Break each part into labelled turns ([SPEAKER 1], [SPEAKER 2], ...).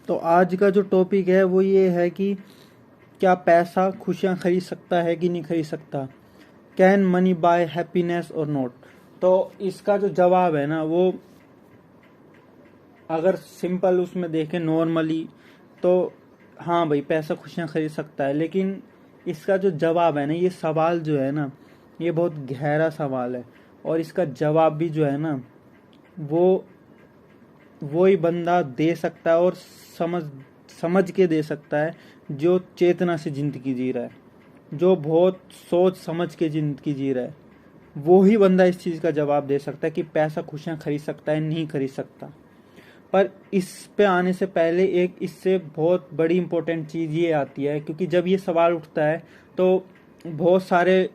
[SPEAKER 1] तो आज का जो टॉपिक है वो ये है कि क्या पैसा खुशियाँ खरीद सकता है कि नहीं खरीद सकता। कैन मनी बाय हैप्पीनेस और नॉट। तो इसका जो जवाब है ना, वो अगर सिंपल उसमें देखें नॉर्मली, तो हाँ भाई पैसा खुशियाँ खरीद सकता है। लेकिन इसका जो जवाब है ना, ये सवाल जो है ना, ये बहुत गहरा सवाल है। और इसका जवाब भी जो है ना, वो ही बंदा दे सकता है, और समझ समझ के दे सकता है जो चेतना से जिंदगी जी रहा है, जो बहुत सोच समझ के जिंदगी जी रहा है। वो ही बंदा इस चीज़ का जवाब दे सकता है कि पैसा खुशियाँ खरीद सकता है नहीं खरीद सकता। पर इस पे आने से पहले एक इससे बहुत बड़ी इंपॉर्टेंट चीज़ ये आती है, क्योंकि जब ये सवाल उठता है तो बहुत सारे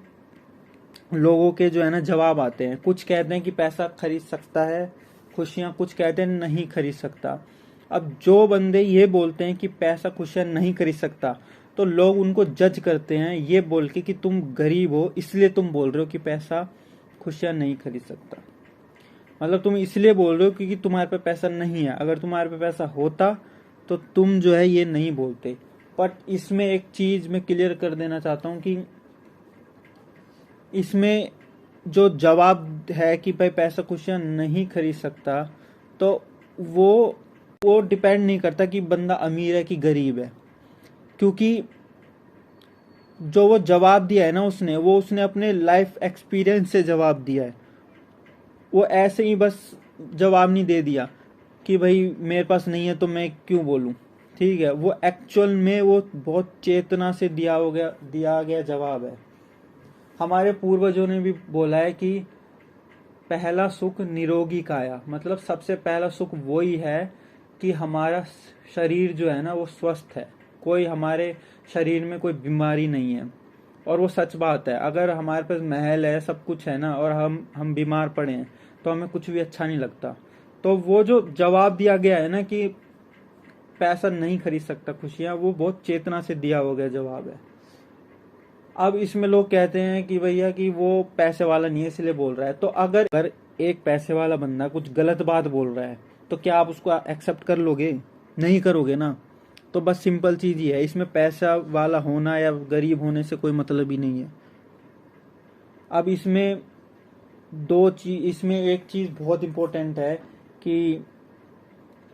[SPEAKER 1] लोगों के जो है ना जवाब आते हैं। कुछ कहते हैं कि पैसा खरीद सकता है खुशियाँ, कुछ कहते हैं नहीं खरीद सकता। अब जो बंदे ये बोलते हैं कि पैसा खुशियाँ नहीं खरीद सकता, तो लोग उनको जज करते हैं ये बोल के कि तुम गरीब हो इसलिए तुम बोल रहे हो कि पैसा खुशियाँ नहीं खरीद सकता। मतलब तुम इसलिए बोल रहे हो क्योंकि तुम्हारे पे पैसा नहीं है। अगर तुम्हारे पे पैसा होता तो तुम जो है ये नहीं बोलते। बट इसमें एक चीज मैं क्लियर कर देना चाहता हूँ कि इसमें जो जवाब है कि भाई पैसा खुशियाँ नहीं खरीद सकता, तो वो डिपेंड नहीं करता कि बंदा अमीर है कि गरीब है। क्योंकि जो वो जवाब दिया है ना उसने अपने लाइफ एक्सपीरियंस से जवाब दिया है। वो ऐसे ही बस जवाब नहीं दे दिया कि भाई मेरे पास नहीं है तो मैं क्यों बोलूं। ठीक है, वो एक्चुअल में वो बहुत चेतना से दिया गया जवाब है। हमारे पूर्वजों ने भी बोला है कि पहला सुख निरोगी काया, मतलब सबसे पहला सुख वो ही है कि हमारा शरीर जो है ना वो स्वस्थ है, कोई हमारे शरीर में कोई बीमारी नहीं है। और वो सच बात है। अगर हमारे पास महल है, सब कुछ है ना, और हम बीमार पड़े हैं तो हमें कुछ भी अच्छा नहीं लगता। तो वो जो जवाब दिया गया है ना कि पैसा नहीं खरीद सकता खुशियां, वो बहुत चेतना से दिया हो गया जवाब है। अब इसमें लोग कहते हैं कि भैया कि वो पैसे वाला नहीं है इसलिए बोल रहा है। तो अगर एक पैसे वाला बंदा कुछ गलत बात बोल रहा है तो क्या आप उसको एक्सेप्ट कर लोगे? नहीं करोगे ना। तो बस सिंपल चीज ही है, इसमें पैसा वाला होना या गरीब होने से कोई मतलब ही नहीं है। अब इसमें एक चीज बहुत इंपॉर्टेंट है कि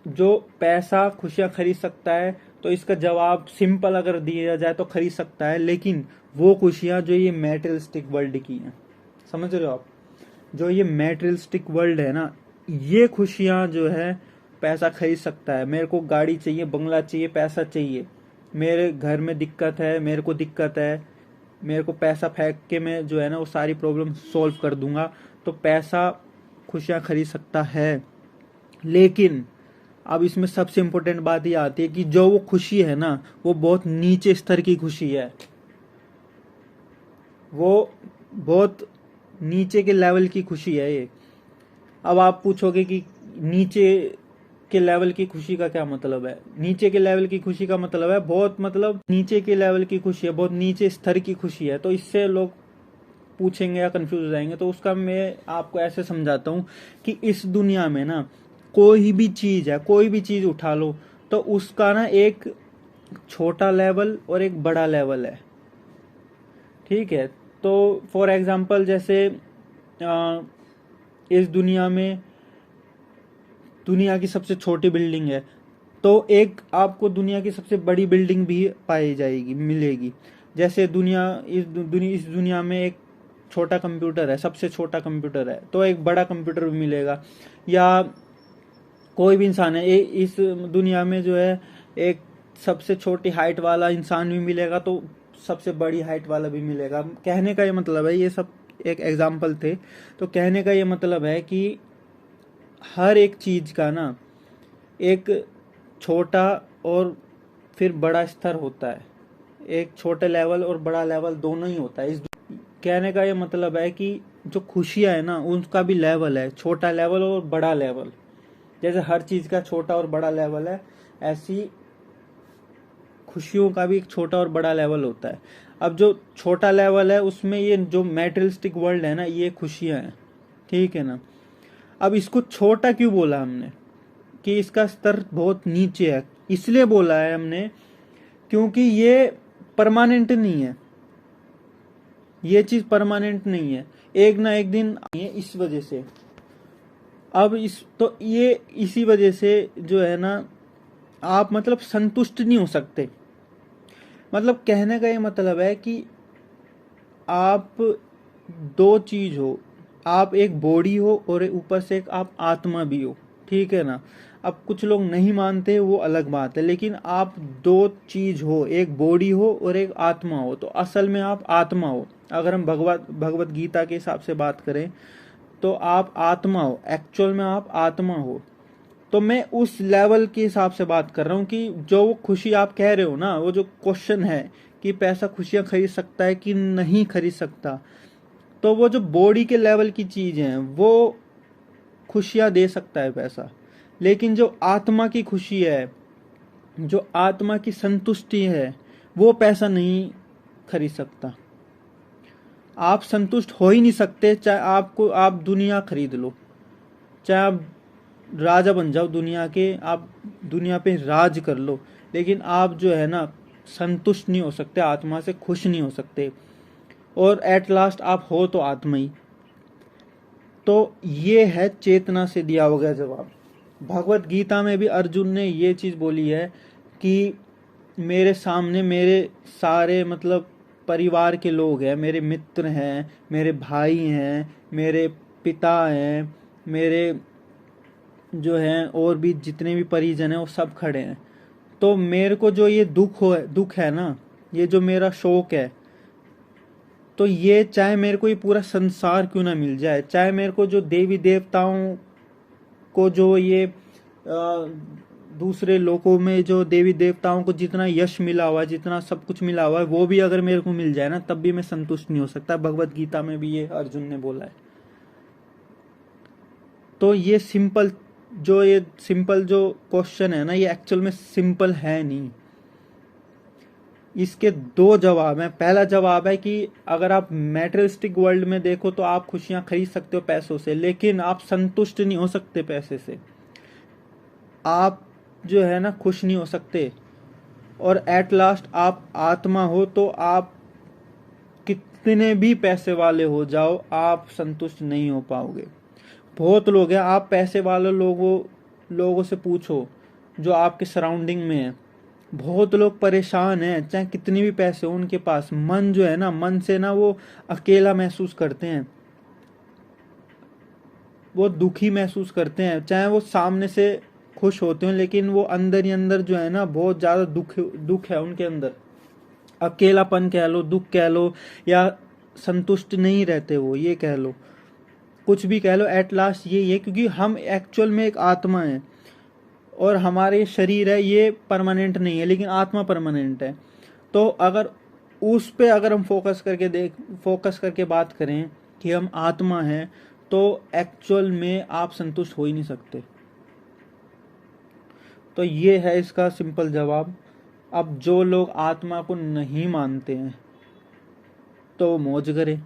[SPEAKER 1] जो पैसा खुशियां खरीद सकता है, तो इसका जवाब सिंपल अगर दिया जाए तो खरीद सकता है। लेकिन वो खुशियां जो ये मेटेरियलिस्टिक वर्ल्ड की हैं, समझ रहे हो आप, जो ये मेटेरियलिस्टिक वर्ल्ड है ना, ये खुशियां जो है पैसा खरीद सकता है। मेरे को गाड़ी चाहिए, बंगला चाहिए, पैसा चाहिए। मेरे घर में दिक्कत है, मेरे को दिक्कत है, मेरे को पैसा फेंक के मैं जो है ना वो सारी प्रॉब्लम सॉल्व कर दूंगा। तो पैसा खुशियां खरीद सकता है। लेकिन अब इसमें सबसे इम्पोर्टेंट बात ये आती है कि जो वो खुशी है ना, वो बहुत नीचे स्तर की खुशी है। वो बहुत नीचे के लेवल की खुशी है ये। अब आप पूछोगे कि नीचे के लेवल की खुशी का क्या मतलब है? नीचे के लेवल की खुशी का मतलब है बहुत, मतलब नीचे के लेवल की खुशी है, बहुत नीचे स्तर की खुशी है। तो इससे लोग पूछेंगे या कंफ्यूज हो जाएंगे। तो उसका मैं आपको ऐसे समझाता हूँ कि इस दुनिया में ना कोई भी चीज है, कोई भी चीज उठा लो, तो उसका ना एक छोटा लेवल और एक बड़ा लेवल है। ठीक है, तो फॉर एग्जांपल जैसे इस दुनिया की सबसे छोटी बिल्डिंग है, तो एक आपको दुनिया की सबसे बड़ी बिल्डिंग भी पाई जाएगी, मिलेगी। जैसे इस दुनिया में एक छोटा कंप्यूटर है, सबसे छोटा कंप्यूटर है, तो एक बड़ा कंप्यूटर भी मिलेगा। या कोई भी इंसान है, इस दुनिया में जो है एक सबसे छोटी हाइट वाला इंसान भी मिलेगा, तो सबसे बड़ी हाइट वाला भी मिलेगा। कहने का ये मतलब है, ये सब एक एग्जाम्पल थे। तो कहने का ये मतलब है कि हर एक चीज का ना एक छोटा और फिर बड़ा स्तर होता है। एक छोटे लेवल और बड़ा लेवल दोनों ही होता है। कहने का ये मतलब है कि जो खुशियां है ना, उनका भी लेवल है, छोटा लेवल और बड़ा लेवल। जैसे हर चीज का छोटा और बड़ा लेवल है, ऐसी खुशियों का भी एक छोटा और बड़ा लेवल होता है। अब जो छोटा लेवल है उसमें ये जो मेटेरियलिस्टिक वर्ल्ड है ना, ये खुशियां हैं। ठीक है ना। अब इसको छोटा क्यों बोला हमने? कि इसका स्तर बहुत नीचे है। इसलिए बोला है हमने क्योंकि ये परमानेंट नहीं है, ये चीज परमानेंट नहीं है, एक ना एक दिन ये इस वजह से। अब इस तो ये इसी वजह से जो है ना, आप मतलब संतुष्ट नहीं हो सकते। मतलब कहने का ये मतलब है कि आप दो चीज हो, आप एक बॉडी हो और ऊपर से एक आप आत्मा भी हो, ठीक है ना। अब कुछ लोग नहीं मानते, वो अलग बात है, लेकिन आप दो चीज हो, एक बॉडी हो और एक आत्मा हो, तो असल में आप आत्मा हो। अगर हम भगवत गीता के हिसाब से बात करें तो आप आत्मा हो, एक्चुअल में आप आत्मा हो। तो मैं उस लेवल के हिसाब से बात कर रहा हूँ कि जो वो खुशी आप कह रहे हो ना, वो जो क्वेश्चन है कि पैसा खुशियां खरीद सकता है कि नहीं खरीद सकता, तो वो जो बॉडी के लेवल की चीज है वो खुशियां दे सकता है पैसा, लेकिन जो आत्मा की खुशी है, जो आत्मा की संतुष्टि है, वो पैसा नहीं खरीद सकता। आप संतुष्ट हो ही नहीं सकते, चाहे आपको आप दुनिया खरीद लो, चाहे आप राजा बन जाओ दुनिया के, आप दुनिया पे राज कर लो, लेकिन आप जो है ना संतुष्ट नहीं हो सकते, आत्मा से खुश नहीं हो सकते, और एट लास्ट आप हो तो आत्मा ही। तो ये है चेतना से दिया हुआ जवाब। भगवत गीता में भी अर्जुन ने ये चीज बोली है कि मेरे सामने मेरे सारे मतलब परिवार के लोग हैं, मेरे मित्र हैं, मेरे भाई हैं, मेरे पिता हैं, मेरे जो हैं और भी जितने भी परिजन हैं वो सब खड़े हैं। तो मेरे को जो ये दुख है ना, ये जो मेरा शोक है, तो ये चाहे मेरे को ये पूरा संसार क्यों ना मिल जाए, चाहे मेरे को जो देवी देवताओं को जो ये दूसरे लोकों में जो देवी देवताओं को जितना यश मिला हुआ है, जितना सब कुछ मिला हुआ है, वो भी अगर मेरे को मिल जाए ना, तब भी मैं संतुष्ट नहीं हो सकता। भगवत गीता में भी ये अर्जुन ने बोला है। तो ये सिंपल जो क्वेश्चन है ना, ये एक्चुअल में सिंपल है नहीं। इसके दो जवाब हैं। पहला जवाब है कि अगर आप मैटेरियलिस्टिक वर्ल्ड में देखो तो आप खुशियां खरीद सकते हो पैसों से, लेकिन आप संतुष्ट नहीं हो सकते पैसे से, आप जो है ना खुश नहीं हो सकते। और एट लास्ट आप आत्मा हो, तो आप कितने भी पैसे वाले हो जाओ, आप संतुष्ट नहीं हो पाओगे। बहुत लोग हैं, आप पैसे वाले लोगों से पूछो जो आपके सराउंडिंग में है, बहुत लोग परेशान हैं, चाहे कितनी भी पैसे हो उनके पास, मन जो है ना, मन से ना वो अकेला महसूस करते हैं, वो दुखी महसूस करते हैं। चाहे वो सामने से खुश होते हैं, लेकिन वो अंदर ही अंदर जो है ना बहुत ज्यादा दुख है उनके अंदर। अकेलापन कह लो, दुख कह लो, या संतुष्ट नहीं रहते वो, ये कह लो, कुछ भी कह लो, एट लास्ट ये क्योंकि हम एक्चुअल में एक आत्मा है और हमारे शरीर है ये परमानेंट नहीं है, लेकिन आत्मा परमानेंट है। तो अगर उस पे अगर हम फोकस करके बात करें कि हम आत्मा हैं, तो एक्चुअल में आप संतुष्ट हो ही नहीं सकते। तो ये है इसका सिंपल जवाब। अब जो लोग आत्मा को नहीं मानते हैं तो मौज करें।